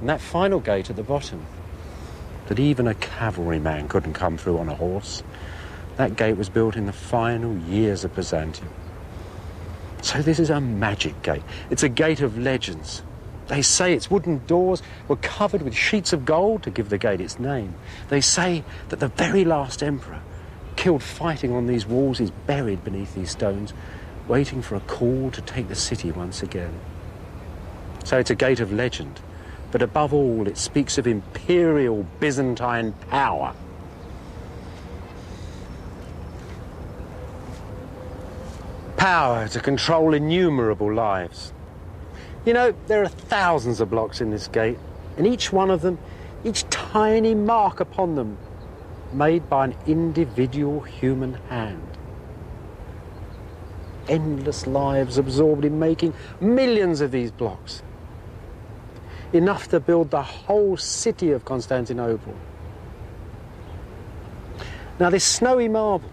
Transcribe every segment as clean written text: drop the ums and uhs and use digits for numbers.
And that final gate at the bottom, that even a cavalryman couldn't come through on a horse, that gate was built in the final years of Byzantium. So this is a magic gate. It's a gate of legends. They say its wooden doors were covered with sheets of gold to give the gate its name. They say that the very last emperor, killed fighting on these walls, is buried beneath these stones, waiting for a call to take the city once again. So it's a gate of legend, but above all, it speaks of imperial Byzantine power. Power to control innumerable lives. You know, there are thousands of blocks in this gate, and each one of them, each tiny mark upon them, made by an individual human hand. Endless lives absorbed in making millions of these blocks. Enough to build the whole city of Constantinople. Now this snowy marble,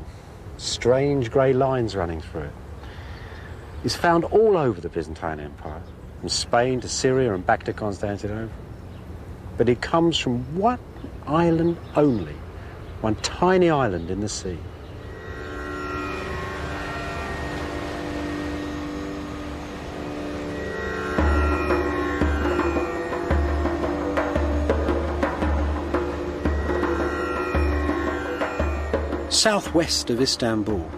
strange grey lines running through it, is found all over the Byzantine Empire, from Spain to Syria and back to Constantinople. But it comes from one island only, one tiny island in the sea. Southwest of Istanbul,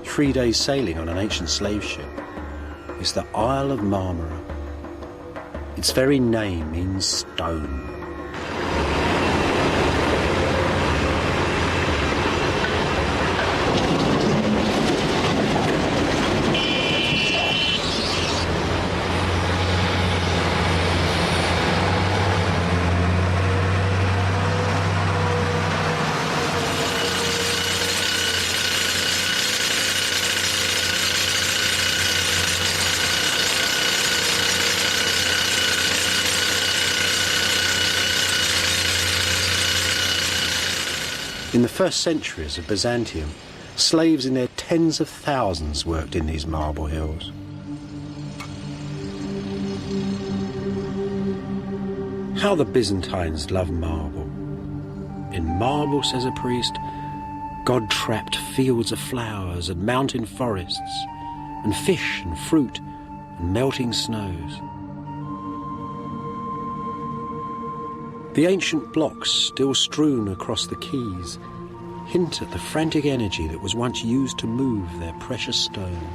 3 days sailing on an ancient slave ship, is the Isle of Marmara. Its very name means stone. In the first centuries of Byzantium, slaves in their tens of thousands worked in these marble hills. How the Byzantines loved marble. In marble, says a priest, God trapped fields of flowers and mountain forests, and fish and fruit and melting snows. The ancient blocks still strewn across the quays hint at the frantic energy that was once used to move their precious stone.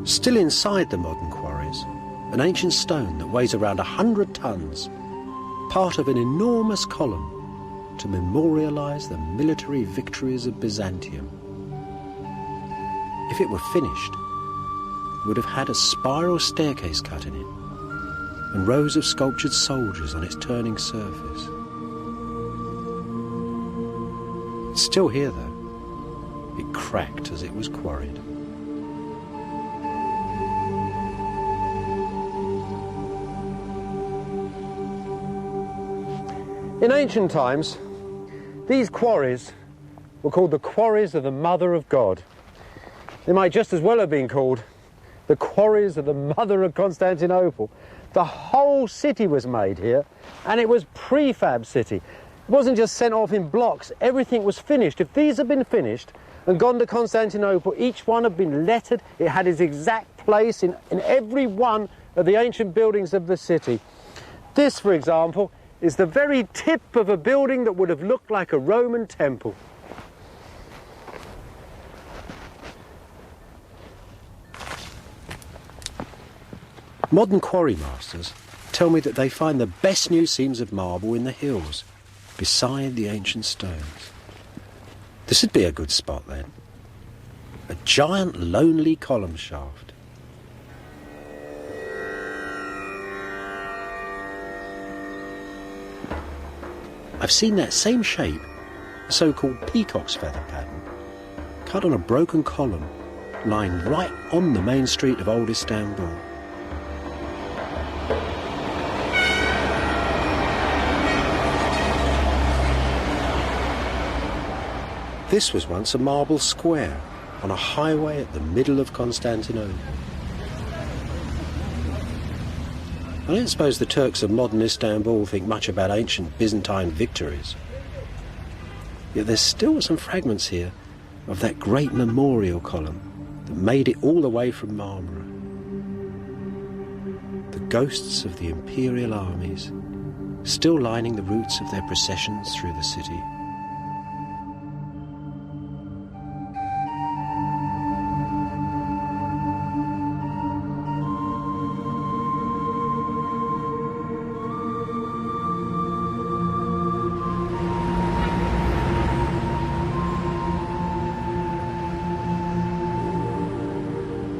Still inside the modern quarries, an ancient stone that weighs around 100 tons, part of an enormous column to memorialise the military victories of Byzantium. If it were finished, it would have had a spiral staircase cut in it, and rows of sculptured soldiers on its turning surface. It's still here, though. It cracked as it was quarried. In ancient times, these quarries were called the quarries of the Mother of God. They might just as well have been called the quarries of the Mother of Constantinople. The whole city was made here, and it was prefab city. It wasn't just sent off in blocks, everything was finished. If these had been finished and gone to Constantinople, each one had been lettered, it had its exact place in every one of the ancient buildings of the city. This, for example, is the very tip of a building that would have looked like a Roman temple. Modern quarry masters tell me that they find the best new seams of marble in the hills, beside the ancient stones. This would be a good spot then. A giant lonely column shaft. I've seen that same shape, the so-called peacock's feather pattern, cut on a broken column lying right on the main street of old Istanbul. This was once a marble square on a highway at the middle of Constantinople. I don't suppose the Turks of modern Istanbul think much about ancient Byzantine victories. Yet there's still some fragments here of that great memorial column that made it all the way from Marmara. The ghosts of the imperial armies still lining the routes of their processions through the city.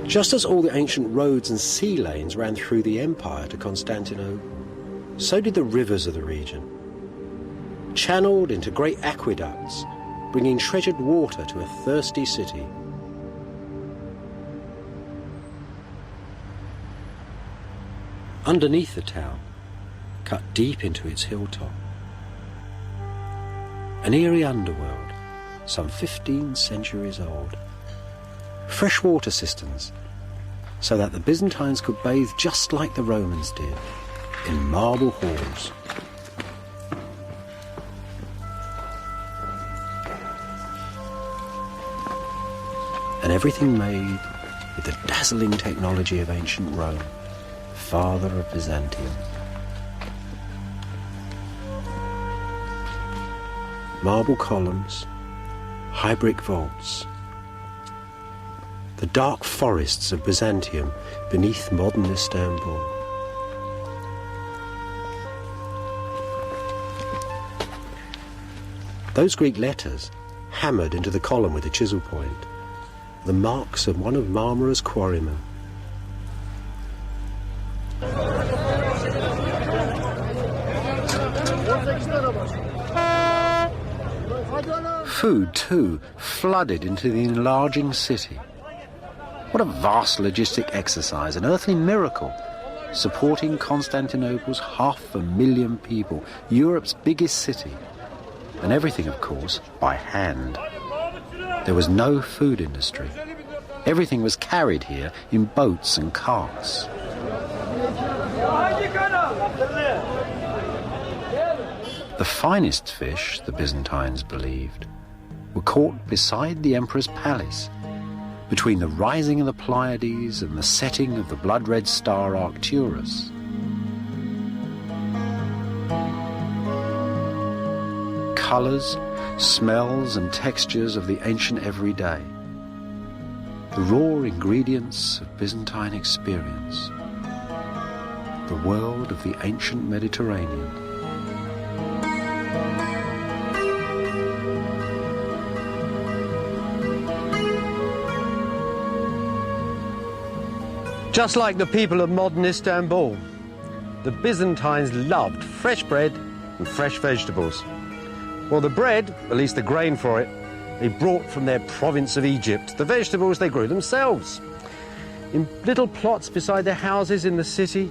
Just as all the ancient roads and sea lanes ran through the empire to Constantinople, so did the rivers of the region, channeled into great aqueducts, bringing treasured water to a thirsty city. Underneath the town, cut deep into its hilltop, an eerie underworld, some 15 centuries old. Fresh water cisterns, so that the Byzantines could bathe just like the Romans did, in marble halls. And everything made with the dazzling technology of ancient Rome, father of Byzantium. Marble columns, high brick vaults, the dark forests of Byzantium beneath modern Istanbul. Those Greek letters, hammered into the column with a chisel point, the marks of one of Marmara's quarrymen. Food, too, flooded into the enlarging city. What a vast logistic exercise, an earthly miracle, supporting Constantinople's 500,000 people, Europe's biggest city. And everything, of course, by hand. There was no food industry. Everything was carried here in boats and carts. The finest fish, the Byzantines believed, were caught beside the emperor's palace, between the rising of the Pleiades and the setting of the blood-red star Arcturus. Colours, smells and textures of the ancient everyday. The raw ingredients of Byzantine experience. The world of the ancient Mediterranean. Just like the people of modern Istanbul, the Byzantines loved fresh bread and fresh vegetables. Well, the bread, at least the grain for it, they brought from their province of Egypt. The vegetables they grew themselves, in little plots beside their houses in the city,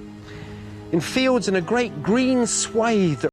in fields in a great green swathe that